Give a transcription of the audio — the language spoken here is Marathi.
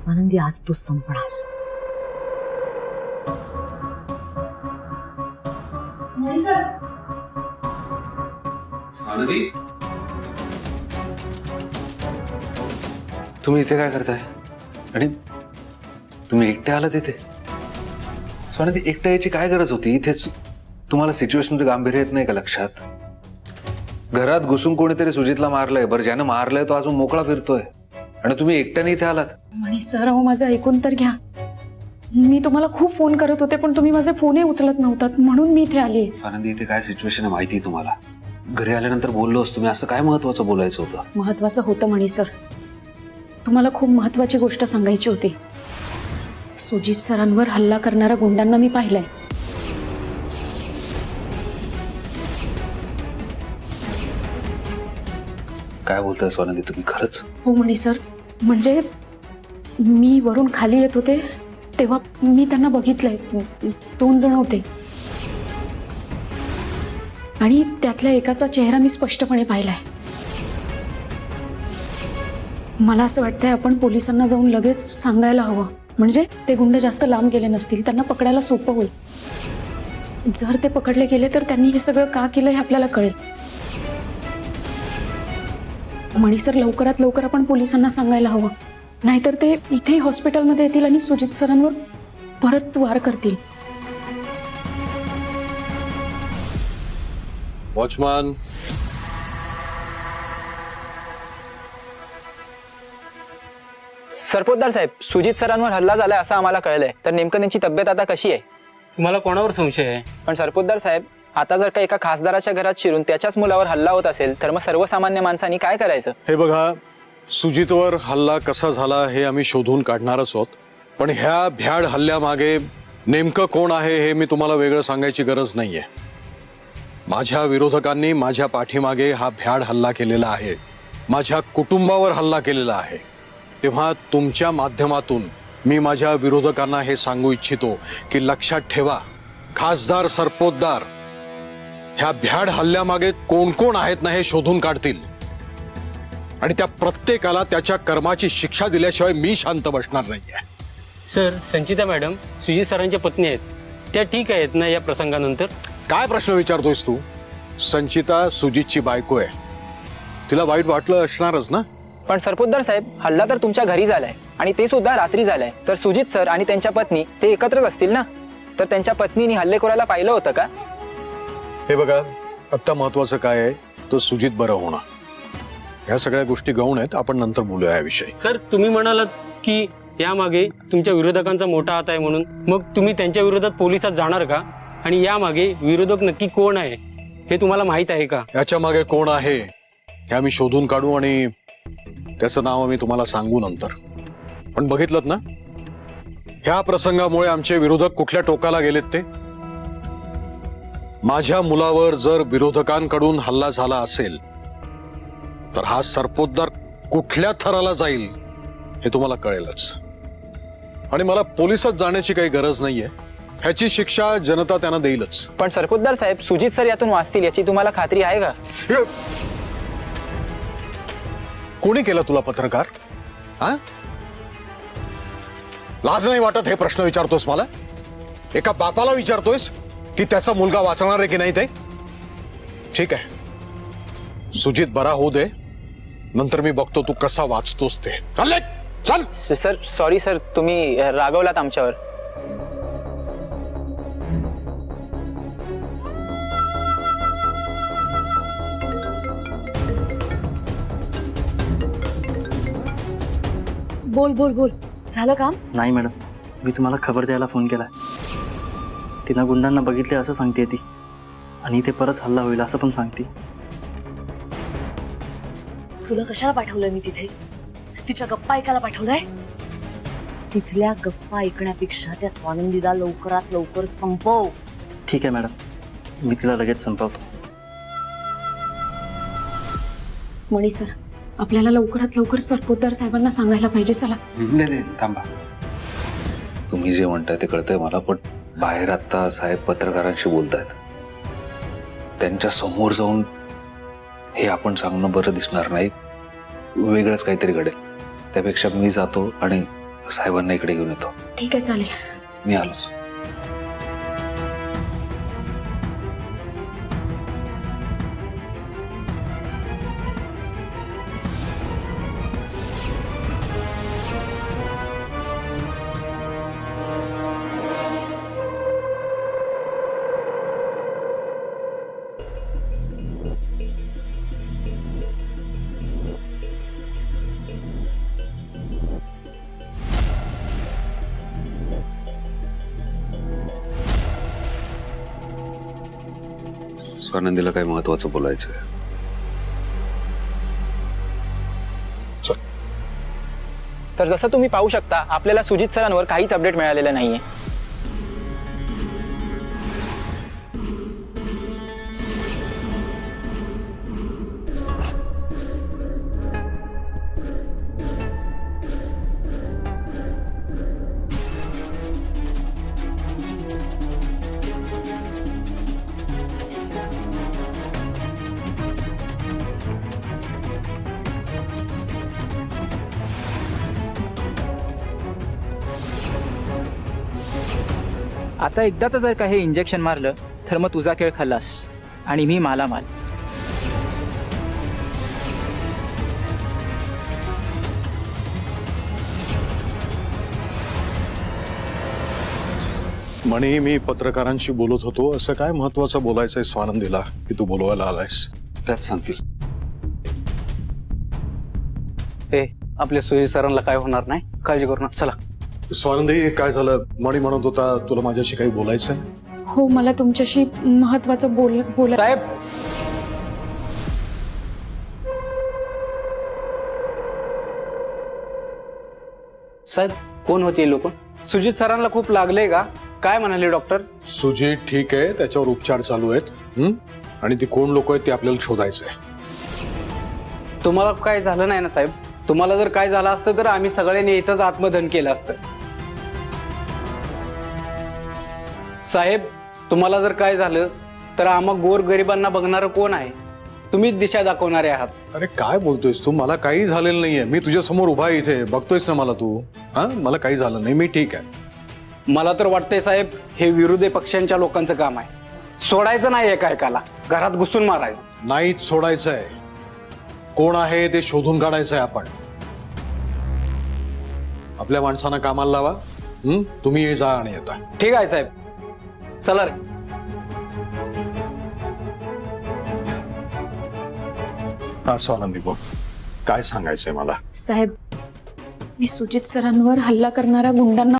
स्वानंदी आज तू संपणार. स्वानंदी, तुम्ही इथे काय करताय आणि तुम्ही एकटे आलात इथे? स्वानंदी, एकट्या याची काय गरज होती इथेच? तुम्हाला सिच्युएशनचं गांभीर्य येत नाही का लक्षात? घरात घुसून कोणीतरी सुजितला मारलंय. बरं, ज्यानं मारलंय तो अजून मोकळा फिरतोय आणि तुम्ही एकट्याने इथे आलात. म्हणे सर, अहो माझं ऐकून तर घ्या. मी तुम्हाला खूप फोन करत होते पण तुम्ही माझे फोनही उचलत नव्हतात म्हणून मी इथे आली. स्वानंदी, इथे काय सिच्युएशन आहे माहिती आहे तुम्हाला? घरी आल्यानंतर बोललो असतो मी. असं काय महत्वाचं बोलायचं होतं? महत्वाचं होतं म्हणे सर. तुम्हाला खूप महत्वाची गोष्ट सांगायची होती. सुजित सरांवर हल्ला करणाऱ्या गुंडांना मी पाहिलंय. काय बोलताय स्वानंदी तुम्ही? खरंच? हो म्हणे सर. म्हणजे मी वरून खाली येत होते तेव्हा मी त्यांना बघितलंय. 2 जण होते आणि त्यातल्या एकाचा चेहरा मी स्पष्टपणे पाहिलाय. मला असं वाटतंय आपण पोलिसांना जाऊन लगेच सांगायला हवं. म्हणजे ते गुंड जास्त लांब गेले नसतील, त्यांना पकडायला सोपं होईल. जर ते पकडले गेले तर त्यांनी हे सगळं का केलं हे आपल्याला कळेल. मणी सर, लवकरात लवकर आपण पोलिसांना सांगायला हवं. नाहीतर ते इथे हॉस्पिटलमध्ये येतील आणि सुजित सरांवर परत वार करतील. वॉचमॅन, सरपोतदार साहेब, सुजित सरांवर हल्ला झालाय असं आम्हाला कळलंय. तर नेमकं त्यांची तब्येत आता कशी आहे? तुम्हाला कोणावर संशय आहे? पण सरपोतदार साहेब, आता जर का एका खासदाराच्या घरात शिरून त्याच्याच मुलावर हल्ला होत असेल तर मग सर्वसामान्य माणसांनी काय करायचं? हे बघा, सुजितवर हल्ला कसा झाला हे आम्ही शोधून काढणारच आहोत. पण ह्या भ्याड हल्ल्यामागे नेमकं कोण आहे हे मी तुम्हाला वेगळं सांगायची गरज नाहीये. माझ्या विरोधकांनी माझ्या पाठीमागे हा भ्याड हल्ला केलेला आहे. माझ्या कुटुंबावर हल्ला केलेला आहे. तेव्हा तुमच्या माध्यमातून मी माझ्या विरोधकांना हे सांगू इच्छितो की लक्षात ठेवा, खासदार सरपोतदार ह्या भ्याड हल्ल्यामागे कोण कोण आहेत ना हे शोधून काढतील आणि त्या प्रत्येकाला त्याच्या कर्माची शिक्षा दिल्याशिवाय मी शांत बसणार नाहीये. सर, संचिता मॅडम सुजित सरांच्या पत्नी आहेत. त्या ठीक आहेत ना या प्रसंगानंतर? काय प्रश्न विचारतोयस तू? संचिता सुजितची बायको आहे. तिला वाईट वाटलं असणारच ना. पण सरपोतदार साहेब, हल्ला तर तुमच्या घरी झालाय आणि ते सुद्धा रात्री झालाय. तर सुजित सर आणि त्यांच्या पत्नी ते एकत्रच असतील ना. तर त्यांच्या पत्नीने हल्लेखोराला पाहिलं होतं का? हे बघा, आता महत्वाचं काय आहे तर सुजित बरं होणं. ह्या सगळ्या गोष्टी गौण आहेत. आपण नंतर बोलूया याविषयी. सर, तुम्ही म्हणालात की यामागे तुमच्या विरोधकांचा मोठा हात आहे म्हणून. मग तुम्ही त्यांच्या विरोधात पोलिसात जाणार का? आणि यामागे विरोधक नक्की कोण आहे हे तुम्हाला माहित आहे का? याच्या मागे कोण आहे हे आम्ही शोधून काढू आणि त्याचं नाव आम्ही तुम्हाला सांगू नंतर. पण बघितलं ना, ह्या प्रसंगामुळे आमचे विरोधक कुठल्या टोकाला गेलेत ते. माझ्या मुलावर जर विरोधकांकडून हल्ला झाला असेल तर हा सरपोतदार कुठल्या थराला जाईल हे तुम्हाला कळेलच. आणि मला पोलिसात जाण्याची काही गरज नाहीये. ह्याची शिक्षा जनता त्यांना देईलच. पण सरपोतदार साहेब, सुजित सर यातून वाचतील याची तुम्हाला खात्री आहे का? कोणी केलं तुला पत्रकार? हा, लाज नाही वाटत हे प्रश्न विचारतोस मला? एका बापाला विचारतोयस की त्याचा मुलगा वाचणार आहे की नाही ते? ठीक आहे, सुजित बरा होऊ दे, नंतर मी बघतो तू कसा वाचतोस ते. चल. सर, सॉरी सर, तुम्ही रागवलात आमच्यावर. बोल बोल बोल, झालं काम? नाही मॅडम, मी तुम्हाला खबर द्यायला फोन केला. तिनं गुंडांना बघितले असं सांगते ती आणि ते परत हल्ला होईल असं पण सांगते. तुला कशाला पाठवलंय मी तिथे? तिच्या गप्पा ऐकायला पाठवलंय? तिथल्या गप्पा ऐकण्यापेक्षा त्या स्वानंदीला लवकरात लवकर संपव. ठीक आहे मॅडम, मी तिला लगेच संपवतो. मणी सर, आपल्याला लवकरात लवकर सरपोतदार साहेबांना सांगायला पाहिजे. चला. नाही, थांबा. तुम्ही जे म्हणताय ते कळतंय मला, पण बाहेर आता साहेब पत्रकारांशी बोलतायत. त्यांच्या समोर जाऊन हे आपण सांगणं बरं दिसणार नाही. वेगळंच काहीतरी घडेल. त्यापेक्षा मी जातो आणि साहेबांना इकडे घेऊन येतो. ठीक आहे, चालेल. मी आलोच. स्वानंदीला काही महत्वाचं बोलायचं आहे. तर जसं तुम्ही पाहू शकता आपल्याला सुजित सरांवर काहीच अपडेट मिळालेलं नाहीये. आता एकदाच जर का हे इंजेक्शन मारलं तर मग तुझा खेळ खल्लास आणि मी मालामाल. म्हणे मी पत्रकारांशी बोलत होतो. असं काय महत्वाचं बोलायचंय स्वानंदीला की तू बोलवायला आलायस? त्याच सांगतील. हे आपल्या सुजी सरांना काय होणार नाही, काळजी करू नका. चला. स्वानंदी, काय झालं? मणी म्हणत होता तुला माझ्याशी काही बोलायचंय. हो, मला तुमच्याशी महत्वाचं बोल साहेब, साहेब, कोण होते लोक? सुजित सरांना खूप लागले का? काय म्हणाले डॉक्टर? सुजित ठीक आहे, त्याच्यावर उपचार चालू आहेत. आणि ती कोण लोक आहेत ते आपल्याला शोधायचंय. तुम्हाला काय झालं नाही ना साहेब? तुम्हाला जर काय झालं असतं तर आम्ही सगळ्यांनी इथंच आत्मदहन केलं असतं. साहेब, तुम्हाला जर काय झालं तर आम्हा गोर गरिबांना बघणारं कोण आहे? तुम्हीच दिशा दाखवणारे आहात. अरे काय बोलतोयस तू? मला काही झालेलं नाहीये. मी तुझ्या समोर उभा आहे इथे, बघतोयस ना मला तू. हा, मला काही झालं नाही, मी ठीक आहे. मला तर वाटतंय साहेब हे विरोधी पक्षांच्या लोकांचं काम आहे. सोडायचं नाही एकाएकाला, घरात घुसून मारायचं. नाहीच सोडायचंय. कोण आहे ते शोधून काढायचंय आपण. आपल्या माणसांना कामाला लावा. तुम्ही ये जा आणि येता. ठीक आहे साहेब, चला रे. हा स्वानंदी, बोल. काय सांगायचंय मला? साहेब, मी सुजित सरांवर हल्ला करणाऱ्या गुंडांना